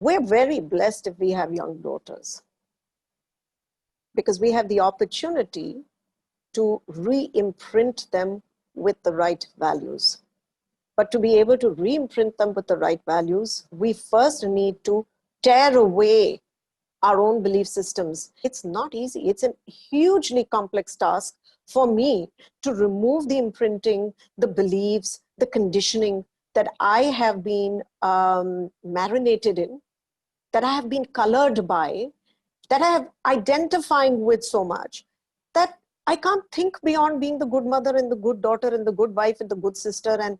We're very blessed if we have young daughters, because we have the opportunity to re-imprint them with the right values. But to be able to re-imprint them with the right values, we first need to tear away our own belief systems. It's not easy. It's a hugely complex task for me to remove the imprinting, the beliefs, the conditioning that I have been marinated in, that I have been colored by, that I have identifying with so much, that I can't think beyond being the good mother and the good daughter and the good wife and the good sister. And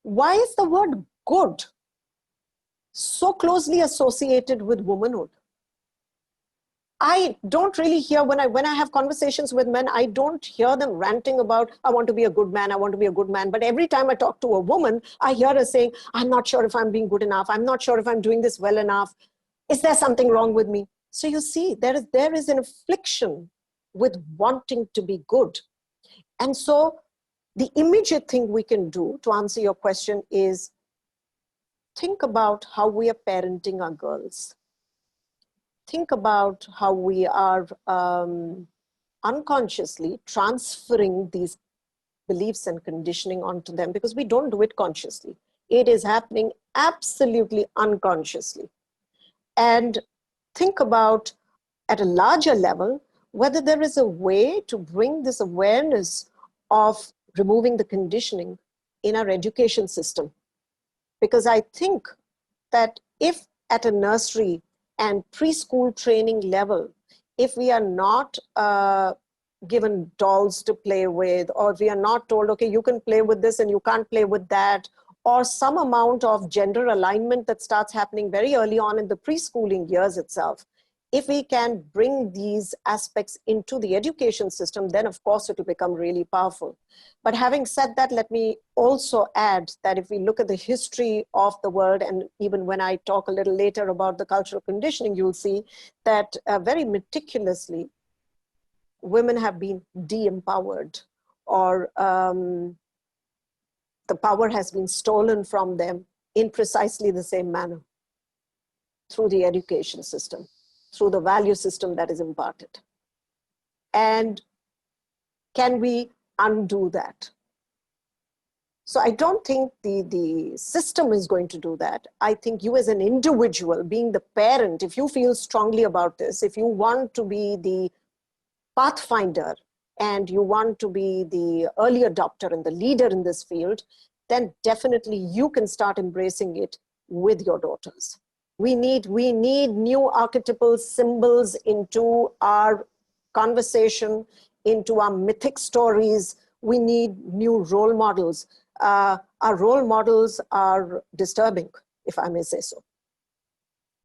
why is the word good so closely associated with womanhood? I don't really hear, when I have conversations with men, I don't hear them ranting about, I want to be a good man, I want to be a good man. But every time I talk to a woman, I hear her saying, I'm not sure if I'm being good enough. I'm not sure if I'm doing this well enough. Is there something wrong with me? So you see, there is an affliction with wanting to be good. And so the immediate thing we can do to answer your question is think about how we are parenting our girls. Think about how we are unconsciously transferring these beliefs and conditioning onto them, because we don't do it consciously. It is happening absolutely unconsciously. And think about, at a larger level, whether there is a way to bring this awareness of removing the conditioning in our education system. Because I think that if at a nursery and preschool training level, if we are not given dolls to play with, or if we are not told, okay, you can play with this and you can't play with that, or some amount of gender alignment that starts happening very early on in the preschooling years itself, if we can bring these aspects into the education system, then of course it will become really powerful. But having said that, let me also add that if we look at the history of the world, and even when I talk a little later about the cultural conditioning, you'll see that very meticulously, women have been de-empowered, or the power has been stolen from them in precisely the same manner, through the education system, through the value system that is imparted. And can we undo that? So I don't think the system is going to do that. I think you as an individual, being the parent, if you feel strongly about this, if you want to be the pathfinder and you want to be the early adopter and the leader in this field, then definitely you can start embracing it with your daughters. We need new archetypal symbols into our conversation, into our mythic stories. We need new role models. Our role models are disturbing, if I may say so.